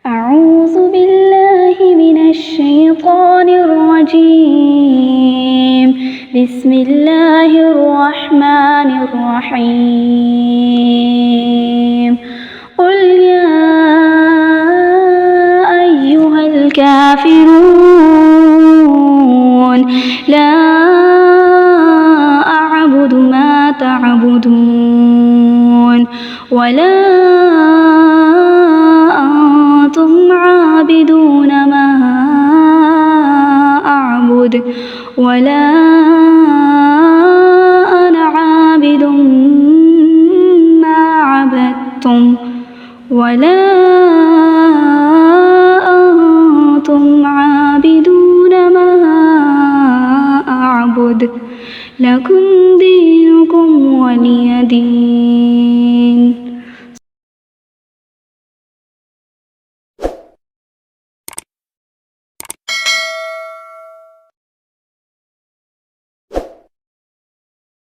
أعوذ بالله من الشيطان الرجيم بسم الله الرحمن الرحيم قل يا أيها الكافرون لا أعبد ما تعبدون ولا أنتم عابدون ما أعبد ولا أنا عابد ما عبدتم ولا أنتم عابدون ما أعبد لكم دينكم